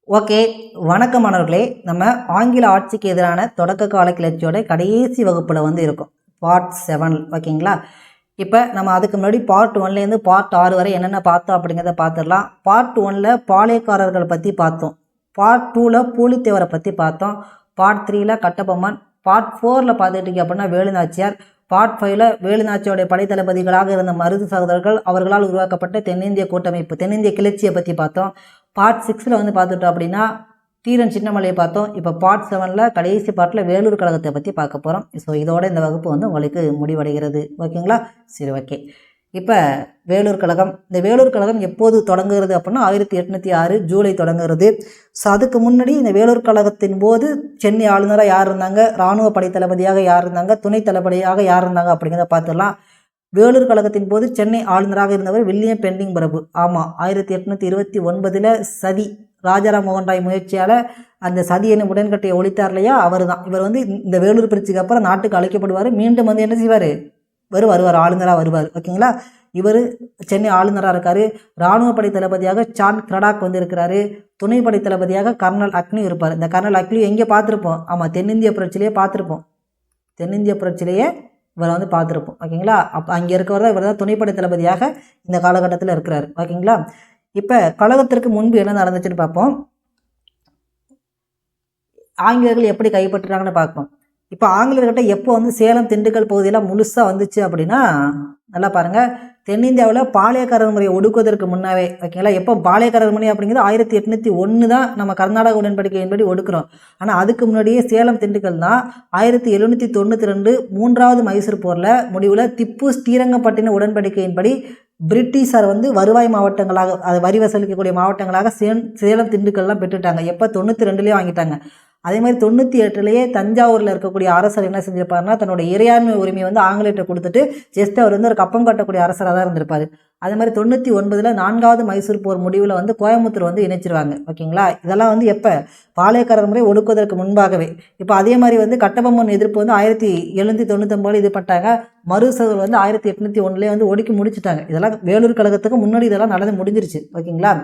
Okay, வணக்கம் மாணவர்களே. நம்ம ஆங்கில ஆட்சிக்கு எதிரான தொடக்க கால கிளர்ச்சியோட கடைசி வகுப்பில் இருக்கும், பார்ட் 7. ஓகேங்களா? இப்போ நம்ம அதுக்கு முன்னாடி பார்ட் 1லேருந்து பார்ட் 6 வரை என்னென்ன பார்த்தோம் அப்படிங்கிறத பார்த்துடலாம். பார்ட் 1ல் பாளையக்காரர்கள் பற்றி பார்த்தோம், பார்ட் 2ல் பூலித்தேவரை பற்றி பார்த்தோம், பார்ட் 3ல் கட்டபொம்மன், பார்ட் 4ல் பார்த்துக்கிட்டீங்க அப்படின்னா வேலுநாச்சியார், பார்ட் 5ல் வேலுநாச்சியோடைய படைத்தளபதிகளாக இருந்த மருது சகோதரர்கள் அவர்களால் உருவாக்கப்பட்ட தென்னிந்திய கூட்டமைப்பு தென்னிந்திய கிளர்ச்சியை பற்றி பார்த்தோம். பார்ட் 6ல் பார்த்துட்டோம் அப்படின்னா தீரன் சின்னமலையை பார்த்தோம். இப்போ பார்ட் 7ல் கடைசி பார்ட்டில் வேலூர் கழகத்தை பற்றி பார்க்க போகிறோம். ஸோ இதோட இந்த வகுப்பு உங்களுக்கு முடிவடைகிறது. ஓகேங்களா? சரி, ஓகே. இப்போ வேலூர் கழகம், இந்த வேலூர் கழகம் எப்போது தொடங்குகிறது அப்படின்னா 1806 ஜூலை தொடங்குகிறது. ஸோ அதுக்கு முன்னாடி இந்த வேலூர் கழகத்தின் போது சென்னை ஆளுநராக யார் இருந்தாங்க, இராணுவ படை தளபதியாக யார் இருந்தாங்க, துணை தளபதியாக யார் இருந்தாங்க அப்படிங்கிறத பார்த்துடலாம். வேலூர் கழகத்தின் போது சென்னை ஆளுநராக இருந்தவர் வில்லியம் பெண்டிங் பிரபு. ஆமாம், 1829 சதி ராஜாராம் மோகன் ராய் முயற்சியால் அந்த சதி என்ன உடன்கட்டையை ஒழித்தார் இல்லையா, அவர் தான். இவர் இந்த வேலூர் பிரிச்சுக்கு அப்புறம் நாட்டுக்கு அழைக்கப்படுவார். மீண்டும் என்ன செய்வார், வருவார், ஆளுநராக வருவார். ஓகேங்களா? இவர் சென்னை ஆளுநராக இருக்கார். இராணுவ படை தளபதியாக சான் கிரடாக் இருக்கிறாரு. துணை படை தளபதியாக கர்னல் அக்னி இருப்பார். இந்த கர்னல் அக்னி எங்கே பார்த்துருப்போம்? ஆமாம், தென்னிந்திய புரட்சியிலேயே பார்த்துருப்போம். தென்னிந்திய புரட்சியிலேயே இவர் பார்த்துருப்போம். ஓகேங்களா? அப்போ அங்கே இருக்கிறவர் தான், இவர் தான் துணைப்படை தளபதியாக இந்த காலகட்டத்தில் இருக்கிறார். ஓகேங்களா? இப்போ கழகத்திற்கு முன்பு என்ன நடந்துச்சுன்னு பார்ப்போம். ஆங்கிலேயர்கள் எப்படி கைப்பற்றுறாங்கன்னு பார்ப்போம். இப்போ ஆங்கிலேயர்கிட்ட எப்போ சேலம் திண்டுக்கல் பகுதியெல்லாம் முழுசாக வந்துச்சு அப்படின்னா, நல்லா பாருங்கள், தென்னிந்தியாவில் பாளையக்காரர் முறையை ஒடுக்குவதற்கு முன்னாவே. ஓகேங்களா? எப்போ பாளையக்காரர் முறை அப்படிங்கிறது 1801 தான் நம்ம கர்நாடக உடன்படிக்கையின்படி ஒடுக்குறோம். ஆனால் அதுக்கு முன்னாடியே சேலம் திண்டுக்கல் தான் 1792 3வது மைசூர் போரில் முடிவில் திப்பு ஸ்ரீரங்கப்பட்டின உடன்படிக்கையின்படி பிரிட்டிஷார் வருவாய் மாவட்டங்களாக, அது வரி வசூலிக்கக்கூடிய மாவட்டங்களாக சேலம் திண்டுக்கல்லாம் பெற்றுட்டாங்க. எப்போ 92லேயே வாங்கிட்டாங்க. அதே மாதிரி 98லேயே தஞ்சாவூரில் இருக்கக்கூடிய அரசர் என்ன செஞ்சிருப்பாருன்னா, தன்னுடைய இறையாண்மை உரிமையை ஆங்கிலேயர்கிட்ட கொடுத்துட்டு ஜஸ்ட் அவர் ஒரு கப்பம் கட்டக்கூடிய அரசராக தான் இருந்திருப்பார். அதே மாதிரி 99ல் 4வது மைசூர் போர் முடிவில் கோயம்புத்தூர் இணைச்சிருவாங்க. ஓகேங்களா? இதெல்லாம் எப்போ பாளையக்காரர் முறை ஒடுக்குவதற்கு முன்பாகவே. இப்போ அதே மாதிரி கட்டபொம்மன் எதிர்ப்பு 1799 இது பண்ணிட்டாங்க. மருசகர் 1801லேயே ஒடுக்கி முடிச்சுட்டாங்க. இதெல்லாம் வேலூர் கழகத்துக்கு முன்னாடி இதெல்லாம் நடந்து முடிஞ்சிருச்சு. ஓகேங்களா?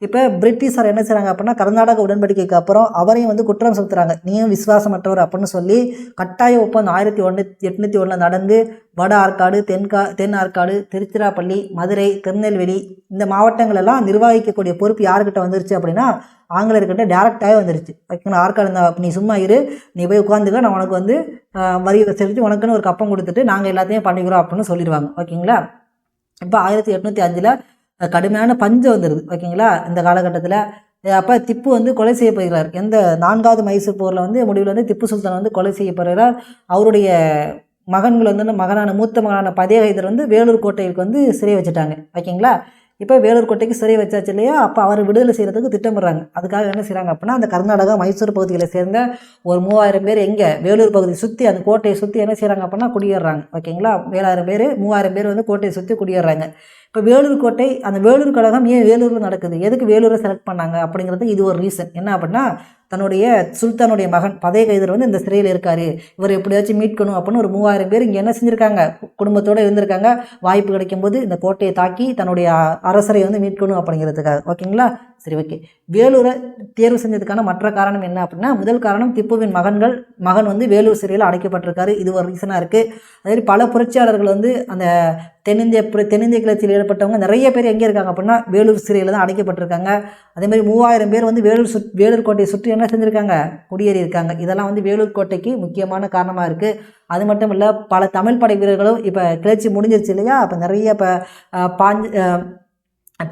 இப்போ பிரிட்டிஷார் என்ன செய்கிறாங்க அப்படின்னா, கர்நாடக உடன்படிக்கைக்கு அப்புறம் அவரையும் குற்றம் செலுத்துறாங்க, நீயும் விசுவாசமற்றவர் அப்படின்னு சொல்லி கட்டாய ஒப்பந்தம் 1801 நடந்து வட ஆற்காடு, தென் ஆற்காடு, திருச்சிராப்பள்ளி, மதுரை, திருநெல்வேலி இந்த மாவட்டங்கள் எல்லாம் நிர்வகிக்கக்கூடிய பொறுப்பு யாருக்கிட்ட வந்துருச்சு அப்படின்னா, ஆங்கிலேயர்கிட்ட டேரெக்டாகவே வந்துருச்சு. ஓகேங்களா? ஆற்காடு நீ சும்மா இரு, நீ போய் உட்காந்துக்க, நான் உனக்கு வரி செலுத்தி உனக்குன்னு ஒரு கப்பம் கொடுத்துட்டு நாங்கள் எல்லாத்தையும் பண்ணிக்கிறோம் அப்படின்னு சொல்லிடுவாங்க. ஓகேங்களா? இப்போ 1805 கடுமையான பஞ்சம் வந்துடுது. ஓகேங்களா? இந்த காலகட்டத்தில் அப்போ திப்பு கொலை செய்யப்படுகிறார். எந்த 4வது மைசூர் போரில் முடிவில் திப்பு சுல்தான் கொலை செய்யப்படுகிறார். அவருடைய மகன்கள் மகனான மூத்த மகனான பதேகைதர் வேலூர் கோட்டைக்கு சிறை வச்சுட்டாங்க. ஓகேங்களா? இப்போ வேலூர் கோட்டைக்கு சிறை வச்சாச்சு இல்லையா, அப்போ அவர் விடுதலை செய்கிறதுக்கு திட்டமிடுறாங்க. அதுக்காக என்ன செய்கிறாங்க அப்படின்னா, அந்த கர்நாடகா மைசூர் பகுதிகளை சேர்ந்த ஒரு 3000 பேர் எங்கே வேலூர் பகுதியை சுற்றி, அந்த கோட்டையை சுற்றி என்ன செய்கிறாங்க அப்படின்னா குடியேறாங்க. ஓகேங்களா? 7000 பேர் 3000 பேர் கோட்டையை சுற்றி குடியேறாங்க. இப்போ வேலூர் கோட்டை, அந்த வேலூர் கழகம் ஏன் வேலூரில் நடக்குது, எதுக்கு வேலூரை செலக்ட் பண்ணாங்க அப்படிங்கிறதுக்கு இது ஒரு ரீசன். என்ன அப்படின்னா, தன்னுடைய சுல்தானுடைய மகன் பதேகைதர் இந்த சிறையில் இருக்கார், இவர் எப்படியாச்சும் மீட்கணும் அப்படின்னு ஒரு 3000 பேர் இங்கே என்ன செஞ்சுருக்காங்க, குடும்பத்தோடு இருந்திருக்காங்க. வாய்ப்பு கிடைக்கும்போது இந்த கோட்டையை தாக்கி தன்னுடைய அரசரை மீட்கணும் அப்படிங்கிறதுக்காக. ஓகேங்களா? சரி, ஓகே. வேலூரை தேர்வு செஞ்சதுக்கான மற்ற காரணம் என்ன அப்படின்னா, முதல் காரணம் திப்புவின் மகன் வேலூர் சிறையில் அடைக்கப்பட்டிருக்காரு. இது ஒரு ரீசனாக இருக்குது. அதே பல புரட்சியாளர்கள் அந்த தென்னிந்திய கிளர்ச்சியில் ஏற்பட்டவங்க நிறைய பேர் எங்கே இருக்காங்க அப்படின்னா வேலூர் சிறையில் தான் அடைக்கப்பட்டிருக்காங்க. அதேமாதிரி 3000 பேர் வேலூர் கோட்டையை சுற்றி என்ன செஞ்சுருக்காங்க, குடியேறி இருக்காங்க. இதெல்லாம் வேலூர் கோட்டைக்கு முக்கியமான காரணமாக இருக்குது. அது மட்டும் இல்லை, பல தமிழ் படை வீரர்களும் இப்போ கிளர்ச்சி முடிஞ்சிருச்சு இல்லையா, அப்போ நிறைய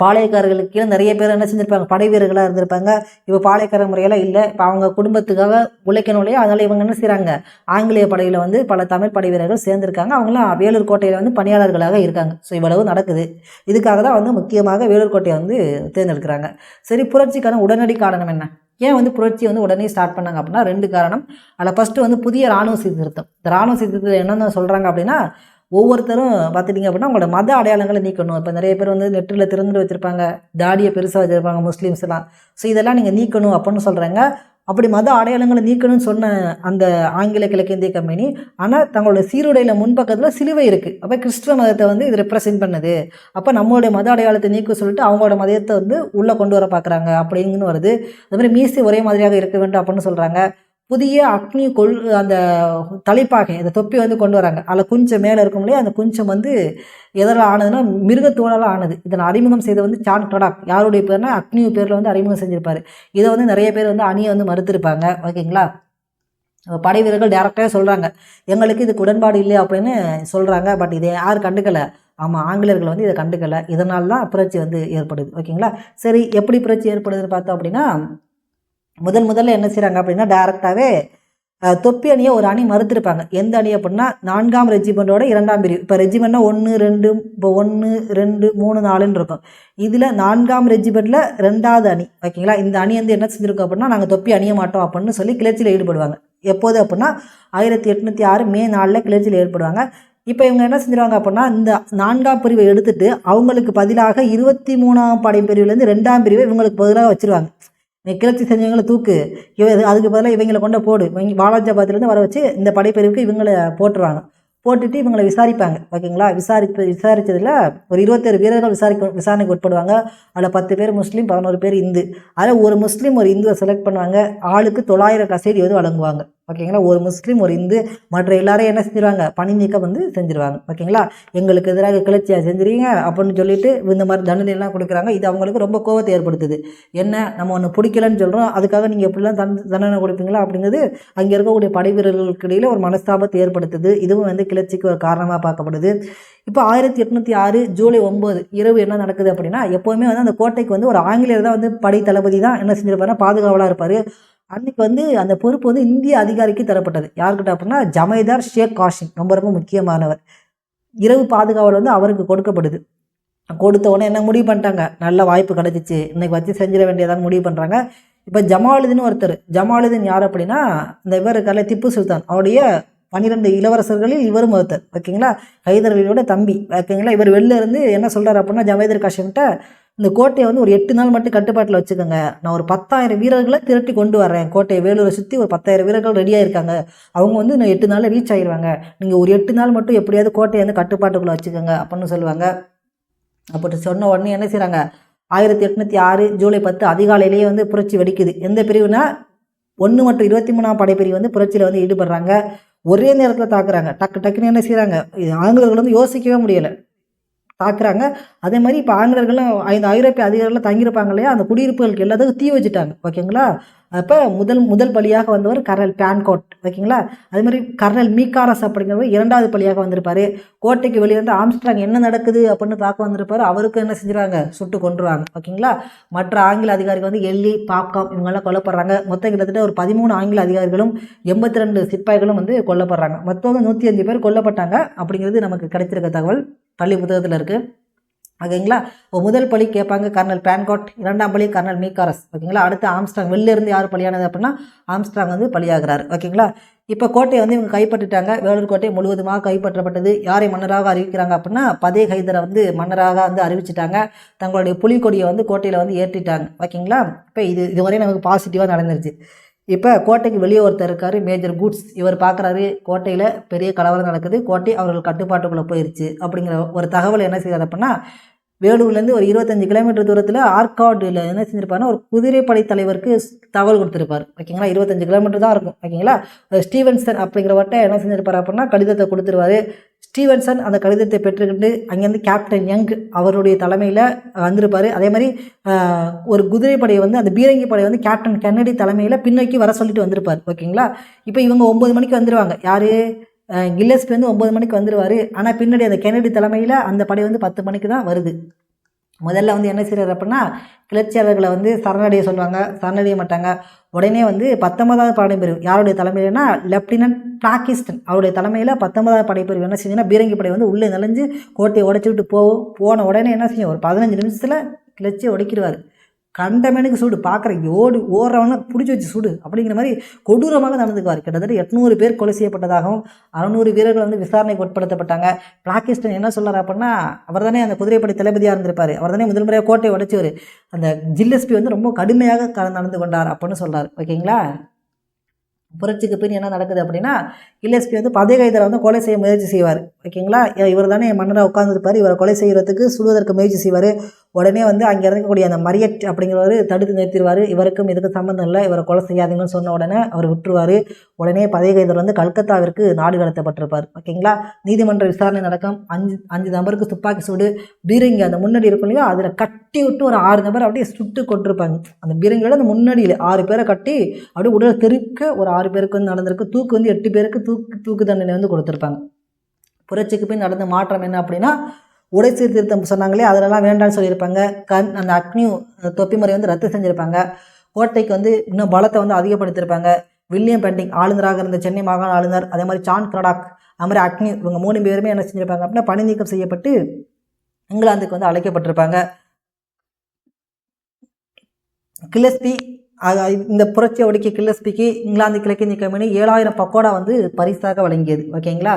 பாளையக்காரர்களுக்கு கீழே நிறைய பேர் என்ன செஞ்சுருப்பாங்க, படை வீரர்களாக இருந்திருப்பாங்க. இப்போ பாளையக்கார முறையெல்லாம் இல்லை, இப்போ அவங்க குடும்பத்துக்காக உழைக்கணும் இல்லையா, அதனால் இவங்க என்ன செய்கிறாங்க, ஆங்கிலேய படையில் பல தமிழ் படை வீரர்கள் சேர்ந்துருக்காங்க. அவங்களாம் வேலூர் கோட்டையில் பணியாளர்களாக இருக்காங்க. ஸோ இவ்வளவு நடக்குது. இதுக்காக தான் முக்கியமாக வேலூர் கோட்டையை தேர்ந்தெடுக்கிறாங்க. சரி, புரட்சிக்கான உடனடி காரணம் என்ன, ஏன் புரட்சி உடனே ஸ்டார்ட் பண்ணாங்க அப்படின்னா 2 காரணம். அதில் ஃபஸ்ட்டு புதிய இராணுவ சீர்திருத்தம். இந்த இராணுவ சீர்திருத்தம் என்னென்ன சொல்கிறாங்க அப்படின்னா, ஒவ்வொருத்தரும் பார்த்துட்டிங்க அப்படின்னா உங்களோட மத அடையாளங்களை நீக்கணும். இப்போ நிறைய பேர் நெற்றில் திறந்து வச்சுருப்பாங்க, தாடியை பெருசாக வச்சுருப்பாங்க முஸ்லீம்ஸ்லாம். ஸோ இதெல்லாம் நீங்கள் நீக்கணும் அப்படின்னு சொல்கிறாங்க. அப்படி மத அடையாளங்களை நீக்கணும்னு சொன்ன அந்த ஆங்கில கிழக்கிந்திய கம்பெனி, ஆனால் தங்களோட சீருடையில் முன்பக்கத்தில் சிலுவை இருக்குது. அப்போ கிறிஸ்துவ மதத்தை வந்து இது ரெப்ரசென்ட் பண்ணுது. அப்போ நம்மளுடைய மத அடையாளத்தை நீக்க சொல்லிட்டு அவங்களோட மதத்தை வந்து உள்ளே கொண்டு வர பார்க்குறாங்க அப்படிங்கன்னு வருது. அதுமாதிரி மீசை ஒரே மாதிரியாக இருக்க வேண்டும் அப்படின்னு சொல்கிறாங்க. புதிய அக்னி அந்த தலைப்பாகை அந்த தொப்பி வந்து கொண்டு வராங்க. அதில் குஞ்சம் மேலே இருக்கும் இல்லையா, அந்த குஞ்சம் வந்து எதெல்லாம் ஆனதுன்னா மிருகத்தோடால் ஆனது. இதனை அறிமுகம் செய்த வந்து சான் டொடாக், யாருடைய பேர்னா அக்னி பேரில் வந்து அறிமுகம் செஞ்சுருப்பார். இதை வந்து நிறைய பேர் வந்து அணியை வந்து மறுத்திருப்பாங்க. ஓகேங்களா, படை வீரர்கள் டேரக்டாக சொல்கிறாங்க எங்களுக்கு இதுக்கு உடன்பாடு இல்லை அப்படின்னு சொல்கிறாங்க. பட் இதை யார் கண்டுக்கலை? ஆமாம், ஆங்கிலேயர்கள் வந்து இதை கண்டுக்கலை. இதனால தான் புரட்சி வந்து ஏற்படுது. ஓகேங்களா, சரி, எப்படி புரட்சி ஏற்படுதுன்னு பார்த்தோம் அப்படின்னா, முதல்ல என்ன செய்கிறாங்க அப்படின்னா, டேரெக்டாகவே தொப்பி அணியை ஒரு அணி மறுத்திருப்பாங்க. எந்த அணி அப்படின்னா 4ஆம் ரெஜிமெண்ட்டோட 2ஆம் பிரிவு. இப்போ ரெஜிமெண்ட்னா 1, 2, இப்போ 1, 2, 3, 4ன்னு இருக்கும். இதில் 4ஆம் ரெஜிமெண்ட்டில் 2வது அணி. ஓகேங்களா, இந்த அணி வந்து என்ன செஞ்சுருக்கோம் அப்படின்னா, நாங்கள் தொப்பி அணிய மாட்டோம் அப்படின்னு சொல்லி கிளர்ச்சியில் ஈடுபடுவாங்க. எப்போது அப்படின்னா 1806 மே 4 கிளர்ச்சியில் ஈடுபடுவாங்க. இப்போ இவங்க என்ன செஞ்சுருவாங்க அப்படின்னா, இந்த 4ஆம் பிரிவை எடுத்துட்டு அவங்களுக்கு பதிலாக 23ஆம் படை பிரிவுலேருந்து 2ஆம் பிரிவை இவங்களுக்கு பதிலாக வச்சுருவாங்க. நீ கிளர்ச்சி செஞ்சவங்களை தூக்கு, அதுக்கு பதிலாக இவங்களை கொண்ட போடு, வாலாஜாபாத்லேருந்து வர வச்சு இந்த படைப்பிரிவுக்கு இவங்களை போட்டுருவாங்க. போட்டுட்டு இவங்களை விசாரிப்பாங்க. ஓகேங்களா, விசாரித்ததில் ஒரு 27 வீரர்கள் விசாரணைக்கு உட்படுவாங்க. அதில் 10 பேர் முஸ்லீம், 11 பேர் இந்து. அதில் ஒரு முஸ்லீம் ஒரு இந்துவை செலக்ட் பண்ணுவாங்க. ஆளுக்கு 900 கசேடி வந்து வழங்குவாங்க. ஓகேங்களா, ஒரு முஸ்லீம் ஒரு இந்து, மற்ற எல்லாரும் என்ன செஞ்சிருவாங்க, பணி நீக்கம் வந்து செஞ்சுருவாங்க. ஓகேங்களா, எங்களுக்கு எதிராக கிளர்ச்சியாக செஞ்சுருவீங்க அப்படின்னு சொல்லிட்டு இந்த மாதிரி தண்டனைலாம் கொடுக்குறாங்க. இது அவங்களுக்கு ரொம்ப கோபத்தை ஏற்படுத்துது. என்ன, நம்ம ஒன்று பிடிக்கலன்னு சொல்கிறோம், அதுக்காக நீங்கள் எப்படிலாம் தண்டனை கொடுப்பீங்களா அப்படிங்கிறது அங்கே இருக்கக்கூடிய படை வீரர்களுக்கு இடையில் ஒரு மனஸ்தாபத்தை ஏற்படுத்துது. இதுவும் வந்து கிளர்ச்சிக்கு ஒரு காரணமாக பார்க்கப்படுது. இப்போ 1806 ஜூலை 9 இரவு என்ன நடக்குது அப்படின்னா, எப்போவுமே வந்து அந்த கோட்டைக்கு வந்து ஒரு ஆங்கிலேயர் தான் வந்து படை தளபதி தான் என்ன செஞ்சிருப்பாருன்னா பாதுகாவலாக இருப்பார். அன்றைக்கி வந்து அந்த பொறுப்பு வந்து இந்திய அதிகாரிக்கு தரப்பட்டது. யார்கிட்ட அப்படின்னா ஜமைதார் ஷேக் காசிம், ரொம்ப ரொம்ப முக்கியமானவர். இரவு பாதுகாவல் வந்து அவருக்கு கொடுக்கப்படுது. கொடுத்த உடனே என்ன முடிவு பண்ணிட்டாங்க, நல்ல வாய்ப்பு கிடச்சிச்சு, இன்னைக்கு வச்சு செஞ்சிட வேண்டியதான்னு முடிவு பண்ணுறாங்க. இப்போ ஜமாலுதீன் ஒருத்தர், ஜமாலுதீன் யார் அப்படின்னா இந்த இவர் இருக்கார்ல திப்பு சுல்தான், அவருடைய 12 இளவரசர்களில் இவரும் ஒருத்தர். ஓகேங்களா, ஹைதர் அலியோட தம்பி. ஓகேங்களா, இவர் வெளில இருந்து என்ன சொல்கிறார் அப்படின்னா ஜமைதார் காசிம்கிட்ட, இந்த கோட்டையை வந்து ஒரு 8 நாள் மட்டும் கட்டுப்பாட்டில் வச்சுக்கோங்க, நான் ஒரு 10,000 வீரர்களை திரட்டி கொண்டு வரேன், கோட்டையை வேலூரை சுற்றி ஒரு 10,000 வீரர்கள் ரெடியாக இருக்காங்க, அவங்க வந்து நான் 8 நாளில் ரீச் ஆகிடுவாங்க, நீங்கள் ஒரு 8 நாள் மட்டும் எப்படியாவது கோட்டையை வந்து கட்டுப்பாட்டுக்குள்ளே வச்சுக்கோங்க அப்படின்னு சொல்லுவாங்க. அப்படி சொன்ன உடனே என்ன செய்கிறாங்க, 1806 ஜூலை 10 அதிகாலையிலேயே வந்து புரட்சி வெடிக்குது. எந்த பிரிவுனா 1 மற்றும் 23ஆம் படைப்பிரிவு வந்து புரட்சியில் வந்து ஈடுபடுறாங்க. ஒரே நேரத்தில் தாக்குறாங்க. டக்குன்னு என்ன செய்கிறாங்க, ஆங்கிலேயர்கள் வந்து யோசிக்கவே முடியலை, தாக்குறாங்க. அதே மாதிரி இப்போ ஆங்கிலேயர்களும் 5 ஐரோப்பிய அதிகாரிகள் தங்கியிருப்பாங்க இல்லையா, அந்த குடியிருப்புகளுக்கு எல்லாத்துக்கும் தீ வச்சுட்டாங்க. ஓகேங்களா, அப்போ முதல் பலியாக வந்தவர் கர்னல் பேன்கோட். ஓகேங்களா, அதே மாதிரி கர்னல் மீகாரஸ் அப்படிங்கிறவர் 2வது பலியாக வந்திருப்பார். கோட்டைக்கு வெளியே வந்து ஆம்ஸ்ட்ராங் என்ன நடக்குது அப்படின்னு பார்க்க வந்திருப்பார். அவருக்கு என்ன செஞ்சுருவாங்க, சுட்டு கொண்டுருவாங்க. ஓகேங்களா, மற்ற ஆங்கில அதிகாரிகள் வந்து எல்லி, பாப்காம் இவங்கெல்லாம் கொல்லப்படுறாங்க. மொத்தம் கிட்டத்தட்ட ஒரு 13 ஆங்கில அதிகாரிகளும் 82 சிப்பாய்களும் வந்து கொல்லப்படுறாங்க. மொத்தம் 105 பேர் கொல்லப்பட்டாங்க அப்படிங்கிறது நமக்கு கிடைச்சிருக்க தகவல், பள்ளி புத்தகத்தில் இருக்குது. ஓகேங்களா, முதல் பலி கேட்பாங்க கர்னல் பேன்கோட், 2ஆம் பலி கர்னல் மீகாரஸ். ஓகேங்களா, அடுத்து ஆம்ஸ்ட்ராங். வெளிலேருந்து யார் பலியானது அப்படின்னா ஆம்ஸ்ட்ராங் வந்து பலியாகிறார். ஓகேங்களா, இப்போ கோட்டையை வந்து இவங்க கைப்பற்றிட்டாங்க. வேலூர் கோட்டை முழுவதுமாக கைப்பற்றப்பட்டது. யாரை மன்னராக அறிவிக்கிறாங்க அப்படின்னா பதே ஹைதரை வந்து மன்னராக வந்து அறிவிச்சிட்டாங்க. தங்களுடைய புலிக்கொடியை வந்து கோட்டையில் வந்து ஏற்றிட்டாங்க. ஓகேங்களா, இப்போ இதுவரை நமக்கு பாசிட்டிவாக நடந்துருச்சு. இப்போ கோட்டைக்கு வெளியே ஒருத்தர் இருக்கார், மேஜர் கூட்ஸ். இவர் பார்க்குறாரு கோட்டையில் பெரிய கலவரம் நடக்குது, கோட்டை அவர்கள் கட்டுப்பாட்டுக்குள்ளே போயிடுச்சு அப்படிங்கிற ஒரு தகவல் என்ன செய்கிறார் அப்படின்னா, வேலூர்லேருந்து ஒரு 25 கிலோமீட்டர் தூரத்தில் ஆற்காடில் என்ன செஞ்சுருப்பாருன்னா ஒரு குதிரைப்படை தலைவருக்கு தகவல் கொடுத்துருப்பார். ஓகேங்களா, 25 கிலோமீட்டர் தான் இருக்கும். ஓகேங்களா, ஸ்டீவன்சன் அப்படிங்கிறவர்கிட்ட என்ன செஞ்சிருப்பார் அப்படின்னா கடிதத்தை கொடுத்துருவார். ஸ்டீவன்சன் அந்த கடிதத்தை பெற்றுக்கிட்டு அங்கேருந்து கேப்டன் யங் அவருடைய தலைமையில் வந்திருப்பார். அதே மாதிரி ஒரு குதிரைப்படையை வந்து அந்த பீரங்கி படையை வந்து கேப்டன் கென்னடி தலைமையில் பின்னோக்கி வர சொல்லிட்டு வந்திருப்பார். ஓகேங்களா, இப்போ இவங்க 9 மணிக்கு வந்துடுவாங்க. யார், கில்லஸ்பி வந்து 9 மணிக்கு வந்துடுவார். ஆனால் பின்னாடி அந்த கென்னடி தலைமையில் அந்த படை வந்து 10 மணிக்கு தான் வருது. முதல்ல வந்து என்ன செய்கிறார் அப்படின்னா கிளர்ச்சியாளர்களை வந்து சரணடைய சொல்லுவாங்க, சரணடைய மாட்டாங்க. உடனே வந்து 19வது படைப்பிரிவு யாருடைய தலைமையிலனா லெப்டினன்ட் பிளாக்கிஸ்டன் அவருடைய தலைமையில் 19வது படைப்பிரிவு என்ன செஞ்சுன்னா பீரங்கி படை வந்து உள்ளே நுழைஞ்சு கோட்டையை உடைச்சி விட்டு போன உடனே என்ன செய்யும், ஒரு 15 நிமிஷத்தில் கிளர்ச்சியை உடைக்கிடுவார். கண்டமேனுக்கு சூடு, பார்க்குற ஓடுறவன பிடிச்சி வச்சு சூடு அப்படிங்கிற மாதிரி கொடூரமாக நடந்துக்குவார். கிட்டத்தட்ட 800 பேர் கொலை செய்யப்பட்டதாகவும் 600 வீரர்கள் வந்து விசாரணைக்கு உட்படுத்தப்பட்டாங்க. பிளாக்கிஸ்டன் என்ன சொல்கிறார் அப்படின்னா, அவர் தானே அந்த குதிரைப்படை தளபதியாக இருந்திருப்பார், அவர் தானே முதல் முறையாக கோட்டையை உடைச்சவர், அந்த ஜில்லஸ்பி வந்து ரொம்ப கடுமையாக நடந்து கொண்டார் அப்படின்னு சொல்கிறார். ஓகேங்களா. புரட்சிக்கு பின் என்ன நடக்குது அப்படின்னா, கில்லஸ்பி வந்து பதவி கைதில் வந்து கொலை செய்ய முயற்சி செய்வார். ஓகேங்களா. இவர் தானே மன்னராக உட்கார்ந்துருப்பார், இவரை கொலை செய்கிறதுக்கு சுடுவதற்கு முயற்சி செய்வார். உடனே வந்து அங்கே இருக்கக்கூடிய அந்த மரியட் அப்படிங்கிறவர் தடுத்து நிறுத்திடுவார். இவருக்கும் இதுக்கு சம்மந்தம் இல்லை, இவரை கொலை செய்யாதீங்கன்னு சொன்ன உடனே அவர் விட்டுருவார். உடனே பதவி கைதில் வந்து கல்கத்தாவிற்கு நாடு கடத்தப்பட்டிருப்பார். ஓகேங்களா. நீதிமன்ற விசாரணை நடக்கும். 5 நபருக்கு துப்பாக்கி சூடு, பீரங்கி அந்த முன்னாடி இருக்கும் இல்லையா, அதில் கட்டி விட்டு ஒரு 6 நபர் அப்படியே சுட்டு கொண்டிருப்பாங்க. அந்த பீரங்கியோட அந்த முன்னாடியில் 6 பேரை கட்டி அப்படியே உடல் தெருக்க ஒரு 6 பேருக்கு வந்து நடந்திருக்கு. தூக்கு வந்து 8 பேருக்கு தூக்கு தண்டனை வந்து கொடுத்துருப்பாங்க. புரட்சிக்கு பின் நடந்த மாற்றம் என்ன அப்படின்னா, உடை சீர்திருத்தம் சொன்னாங்களே அதிலெல்லாம் வேண்டாம்னு சொல்லியிருப்பாங்க. அந்த அக்னி தொப்பி முறை வந்து ரத்து செஞ்சுருப்பாங்க. கோட்டைக்கு வந்து இன்னும் பலத்தை வந்து அதிகப்படுத்தியிருப்பாங்க. வில்லியம் பெண்டிங் ஆளுநராக இருந்த சென்னை மாகாண ஆளுநர், அதே மாதிரி சான் கிரடாக், அது மாதிரி அக்னி, இவங்க 3 பேருமே என்ன செஞ்சுருப்பாங்க அப்படின்னா பணி நீக்கம் செய்யப்பட்டு இங்கிலாந்துக்கு வந்து அழைக்கப்பட்டிருப்பாங்க. கில்லஸ்பி இந்த புரட்சியை ஒடுக்கிய கில்லஸ்பிக்கு இங்கிலாந்து கிழக்கிந்திய கம்பெனி 7000 பக்கோடா வந்து பரிசாக வழங்கியது. ஓகேங்களா.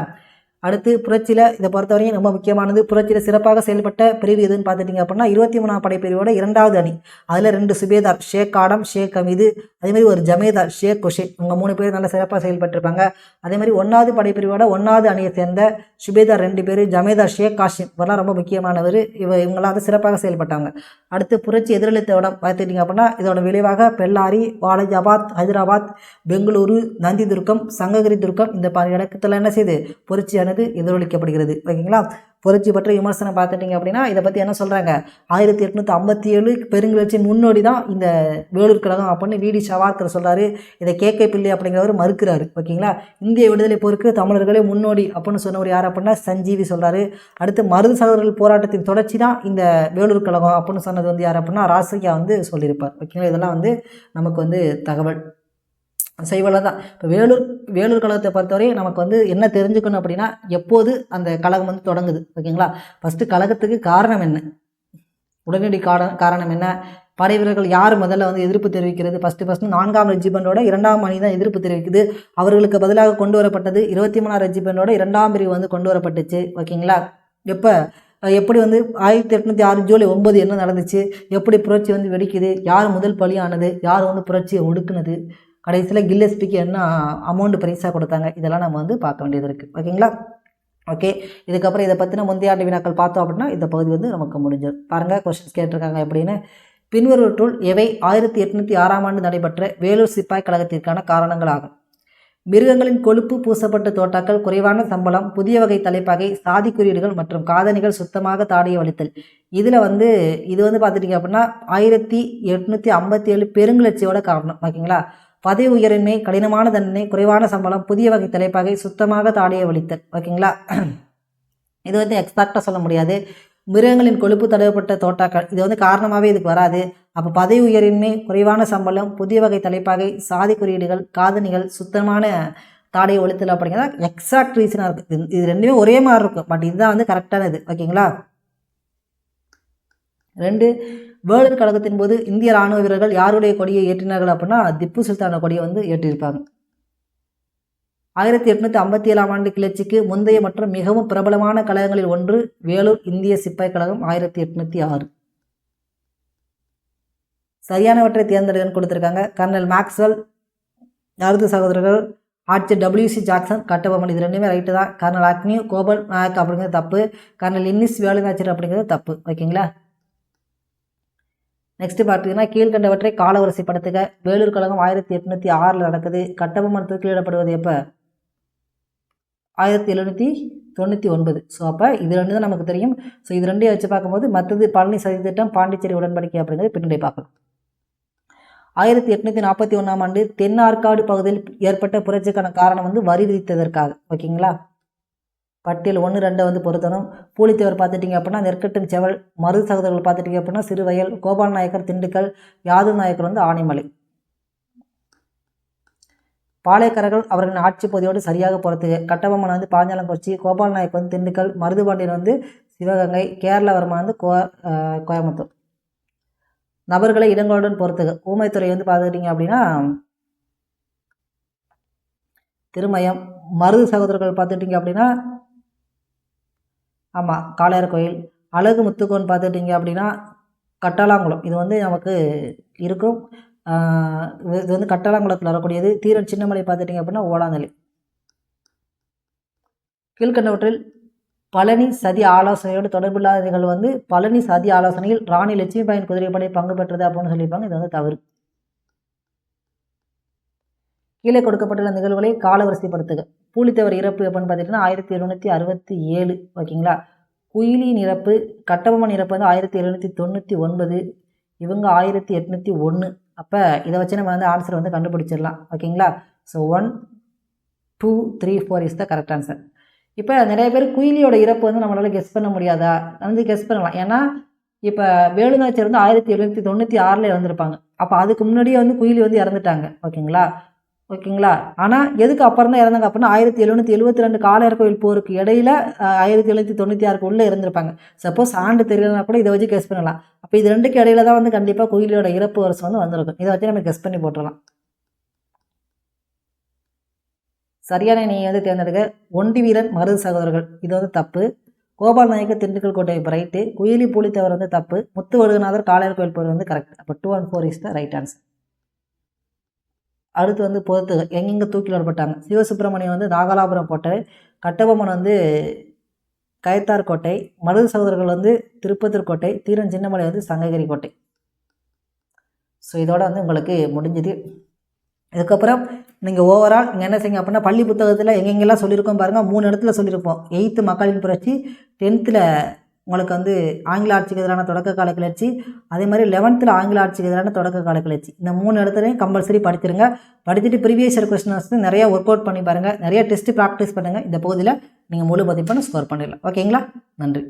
அடுத்து புரட்சியில் இதை பொறுத்தவரையும் ரொம்ப முக்கியமானது, புரட்சியில் சிறப்பாக செயல்பட்ட பிரிவு எதுன்னு பார்த்துட்டிங்க அப்படின்னா 23ஆம் படைப்பிரிவோட 2வது அணி. அதில் 2 சுபேதார், ஷேக் ஆடம், ஷேக் ஹமீது, அதேமாதிரி ஒரு ஜமேதார் ஷேக் குஷே, இவங்க 3 பேர் நல்லா சிறப்பாக செயல்பட்டிருப்பாங்க. அதேமாதிரி 1வது படைப்பிரிவோட 1வது அணியை சேர்ந்த சுபேதார் 2 பேர், ஜமேதார் ஷேக் காஷிம், இவரெல்லாம் ரொம்ப முக்கியமானவர். இவங்களாம் வந்து சிறப்பாக செயல்பட்டாங்க. அடுத்து புரட்சி எதிரொலித்த இடம் பார்த்துட்டிங்க அப்படின்னா இதோட விளைவாக பெல்லாரி, வாலாஜாபாத், ஹைதராபாத், பெங்களூரு, நந்தி துர்க்கம், சங்ககிரி துர்க்கம், இந்த இடத்துல என்ன செய்யுது புரட்சியானது எதிரொலிக்கப்படுகிறது. ஓகேங்களா. புரட்சி பற்றி விமர்சனம் பார்த்துட்டிங்க அப்படின்னா இதை பற்றி என்ன சொல்கிறாங்க, 1857 பெருங்கிளர்ச்சியின் முன்னோடி தான் இந்த வேலூர் கழகம் அப்படின்னு வி.டி. சவார்கர் சொல்கிறாரு. இதை கே.கே. பிள்ளை அப்படிங்கிறவர் மறுக்கிறாரு. ஓகேங்களா. இந்திய விடுதலை போருக்கு தமிழர்களே முன்னோடி அப்படின்னு சொன்னவர் யார் அப்படின்னா சஞ்சீவி சொல்கிறாரு. அடுத்து மருது சகோதரர்கள் போராட்டத்தின் தொடர்ச்சி தான் இந்த வேலூர் கழகம் அப்படின்னு சொன்னது வந்து யார் அப்படின்னா ராசையா வந்து சொல்லியிருப்பார். ஓகேங்களா. இதெல்லாம் வந்து நமக்கு வந்து தகவல் செய்வல தான். இப்போ வேலூர் கழகத்தை பொறுத்தவரை நமக்கு வந்து என்ன தெரிஞ்சுக்கணும் அப்படின்னா, எப்போது அந்த கழகம் வந்து தொடங்குது. ஓகேங்களா. ஃபஸ்ட்டு கழகத்துக்கு காரணம் என்ன, உடனடி காரணம் என்ன, படை வீரர்கள் யார் முதல்ல வந்து எதிர்ப்பு தெரிவிக்கிறது, ஃபஸ்ட்டு 4ஆம் ரெஜிமெண்டோட 2ஆம் அணி தான் எதிர்ப்பு தெரிவிக்குது. அவர்களுக்கு பதிலாக கொண்டு வரப்பட்டது 23ஆம் ரெஜிமெண்டோட 2ஆம் பிரிவு வந்து கொண்டு வரப்பட்டுச்சு. ஓகேங்களா. எப்படி வந்து 1806 ஜூலை 9 என்ன நடந்துச்சு, எப்படி புரட்சி வந்து வெடிக்குது, யார் முதல் பலியானது, யார் வந்து புரட்சியை ஒடுக்குனது, கடைசியில் கில்லஸ்பிக்கு என்ன அமௌண்ட் பரிசாக கொடுத்தாங்க, இதெல்லாம் நம்ம வந்து பார்க்க வேண்டியது இருக்குது. ஓகேங்களா. ஓகே. இதுக்கப்புறம் இதை பற்றின முந்தைய ஆண்டு வினாக்கள் பார்த்தோம் அப்படின்னா இந்த பகுதி வந்து நமக்கு முடிஞ்சிடும். பாருங்கள் கொஸ்டின்ஸ் கேட்டிருக்காங்க எப்படின்னு. பின்வருவற்றுள் எவை 1806ஆம் ஆண்டு நடைபெற்ற வேலூர் சிப்பாய் கழகத்திற்கான காரணங்கள் ஆகும். மிருகங்களின் கொழுப்பு பூசப்பட்ட தோட்டாக்கள், குறைவான சம்பளம், புதிய வகை தலைப்பாகை, சாதி குறியீடுகள் மற்றும் காதணிகள் சுத்தமாக தாடிய வலித்தல். இதில் வந்து இது வந்து பார்த்துட்டிங்க அப்படின்னா 1857 பெருங்கிளர்ச்சியோட காரணம். ஓகேங்களா. பதவி உயரின்மை, கடினமான தண்டனை, குறைவான சம்பளம், புதிய வகை தலைப்பாகை, சுத்தமாக தாடியை வலித்தல். ஓகேங்களா. இது வந்து எக்ஸாக்டாக சொல்ல முடியாது. மிருகங்களின் கொழுப்பு தடவப்பட்ட தோட்டாக்கள் இது வந்து காரணமாகவே இதுக்கு வராது. அப்போ பதவி உயரின்மை, குறைவான சம்பளம், புதிய வகை தலைப்பாகை, சாதி குறியீடுகள், காதணிகள், சுத்தமான தாடியை ஒழித்தல் அப்படிங்கிறதா எக்ஸாக்ட் ரீசனாக இருக்குது. இது ரெண்டுமே ஒரே மாதிரி இருக்கும், பட் இதுதான் வந்து கரெக்டானது. ஓகேங்களா. 2 வேலூர் கழகத்தின் போது இந்திய ராணுவ வீரர்கள் யாருடைய கொடியை ஏற்றினார்கள் அப்படின்னா திப்பு சுல்தான கொடியை வந்து ஏற்றிருப்பாங்க. 1857ஆம் ஆண்டு கிளர்ச்சிக்கு முந்தைய மற்றும் மிகவும் பிரபலமான கழகங்களில் ஒன்று வேலூர் இந்திய சிப்பாய் கழகம் 1806. சரியானவற்றை தேர்ந்தெடுக்கன்னு கொடுத்துருக்காங்க. கர்னல் மேக்ஸ்வெல், மருது சகோதரர்கள், ஆட்சியர் WC ஜாக்சன், கட்டபொம்மன், இது ரெண்டுமே ரைட்டு தான். கர்னல் அக்னியூ, கோபல் நாயக் அப்படிங்கிறது தப்பு. கர்னல் இன்னிஸ் வேலுநாச்சியர் அப்படிங்கிறது தப்பு. ஓகேங்களா. நெக்ஸ்ட் பார்த்தீங்கன்னா கீழ்கண்டவற்றை காலவரிசைப்படுத்துக. வேலூர் கழகம் 1806 நடக்குது. கட்டபொம்மன் தூக்கிலிடப்படுவது எப்போ, 1799. ஸோ அப்போ இது ரெண்டு தான் நமக்கு தெரியும். ஸோ இது ரெண்டையும் வச்சு பார்க்கும்போது மற்றது பழனி சதித்திட்டம், பாண்டிச்சேரி உடன்படிக்கை அப்படிங்கிறது பின்னாடி பார்க்கலாம். 1841ஆம் ஆண்டு தென் ஆற்காடு பகுதியில் ஏற்பட்ட புரட்சிக்கான காரணம் வந்து வரி விதித்ததற்காக. ஓகேங்களா. பட்டியல் 1, 2 வந்து பொருத்தணும். பூலித்தேவர் பார்த்துட்டிங்க அப்படின்னா நெற்கட்டும் செவல், மருது சகோதரர்கள் பார்த்துட்டிங்க அப்படின்னா சிறுவயல், கோபால் நாயக்கர் திண்டுக்கல், யாதவ் நாயக்கர் வந்து ஆனைமலை. பாளையக்காரர்கள் அவர்களின் ஆட்சி பகுதியோடு சரியாக பொறுத்துக. கட்டபொம்மன் வந்து பாஞ்சாலங்குறிச்சி, கோபால் நாயக் வந்து திண்டுக்கல், மருதுபாண்டியன் வந்து சிவகங்கை, கேரளவர்மன் வந்து கோயம்புத்தூர். நபர்களை இடங்களுடன் பொறுத்துக. ஊமைத்துறை வந்து பார்த்துக்கிட்டிங்க அப்படின்னா திருமயம். மருது சகோதரர்கள் பார்த்துக்கிட்டிங்க அப்படின்னா ஆமாம் காளையார் கோயில். அழகு முத்துக்கோன் பார்த்துக்கிட்டிங்க அப்படின்னா கட்டாலாங்குளம். இது வந்து நமக்கு இருக்கும். இது வந்து கட்டாலாங்குளத்தில் வரக்கூடியது. தீரன் சின்னமலை பார்த்துட்டிங்க அப்படின்னா ஓலாங்கலி. கீழ்கண்டவற்றில் பழனி சதி ஆலோசனையோடு தொடர்பில்லாத நிகழ்வு வந்து பழனி சதி ஆலோசனையில் ராணி லட்சுமிபாயின் குதிரைப்படை பங்கு பெற்றது அப்படின்னு சொல்லியிருப்பாங்க. இது வந்து தவறு. கீழே கொடுக்கப்பட்டுள்ள நிகழ்வுகளை காலவரிசைப்படுத்துக. பூலித்தேவர் இறப்பு எப்படின்னு பார்த்துட்டிங்கன்னா 1767 ஓகேங்களா. குயிலியின் இறப்பு, கட்டபொம்மன் இறப்பு வந்து 1799, இவங்க 1801. அப்போ இதை வச்சு நம்ம வந்து ஆன்சர் வந்து கண்டுபிடிச்சிடலாம் ஓகேங்களா. So 1 2 3 4 is the correct answer. இப்போ நிறைய பேர் குயிலியோட இறப்பு வந்து நம்மளால் கெஸ் பண்ண முடியாதா வந்து கெஸ் பண்ணலாம். ஏன்னா இப்போ வேலுநாச்சியார் வந்து 1796 இறந்துருப்பாங்க. அப்போ அதுக்கு முன்னாடியே வந்து குயிலி வந்து இறந்துட்டாங்க ஓகேங்களா. ஆனால் எதுக்கு அப்புறம் தான் இறந்தாங்க அப்படின்னா 1772 காளையார் கோயில் போருக்கு இடையில 1796 உள்ளே இருந்திருப்பாங்க. சப்போஸ் ஆண்டு தெரியலனா கூட இதை வச்சு கெஸ் பண்ணலாம். அப்போ இது ரெண்டுக்கு இடையில தான் வந்து கண்டிப்பாக குயிலியோட இறப்பு வருஷம் வந்து வந்திருக்கும். இதை வச்சு நம்ம கெஸ் பண்ணி போட்டுடலாம். சரியான நீ வந்து தேர்ந்தெடுக்க. ஒண்டி வீரன் மருது சகோதரர்கள் இது வந்து தப்பு. கோபால் நாயக்க திண்டுக்கல் கோட்டை ரைட்டு. குயிலி பூலித்தேவர் வந்து தப்பு. முத்து வடுகநாதர் காளையார் கோயில் போர் வந்து கரெக்ட். அப்போ 2 and 4 is the right answer. அடுத்து வந்து பொறுத்து எங்கெங்கே தூக்கில் விடப்பட்டாங்க. சிவசுப்பிரமணியம் வந்து நாகலாபுரம் கோட்டை, கட்டபொம்மன் வந்து கயத்தார் கோட்டை, மருது சகோதரர்கள் வந்து திருப்பத்தூர் கோட்டை, தீரன் சின்னமலை வந்து சங்ககிரி கோட்டை. ஸோ இதோட வந்து உங்களுக்கு முடிஞ்சுது. இதுக்கப்புறம் நீங்கள் ஓவரால் நீங்கள் என்ன செய்யுங்க அப்படின்னா பள்ளி புத்தகத்தில் எங்கெங்கெல்லாம் சொல்லியிருக்கோம் பாருங்கள். 3 இடத்துல சொல்லியிருப்போம். 8th மக்களின் புரட்சி, 10th உங்களுக்கு வந்து ஆங்கில ஆட்சிக்கு எதிரான தொடக்க கால கிளர்ச்சி, அதே மாதிரி 11th ஆங்கில ஆட்சிக்கு எதிரான தொடக்க கால கிளர்ச்சி. இந்த 3 இடத்துலையும் கம்பல்சரி படிச்சிருங்க. படிச்சுட்டு ப்ரீவியஸ் இயர் கொஸ்டின்ஸ் வந்து நிறையா ஒர்க் அவுட் பண்ணி பாருங்கள். நிறைய டெஸ்ட்டு ப்ராக்டிஸ் பண்ணுங்கள். இந்த பகுதியில் நீங்கள் முழு மதிப்பெண்ணை ஸ்கோர் பண்ணிடலாம். ஓகேங்களா. நன்றி.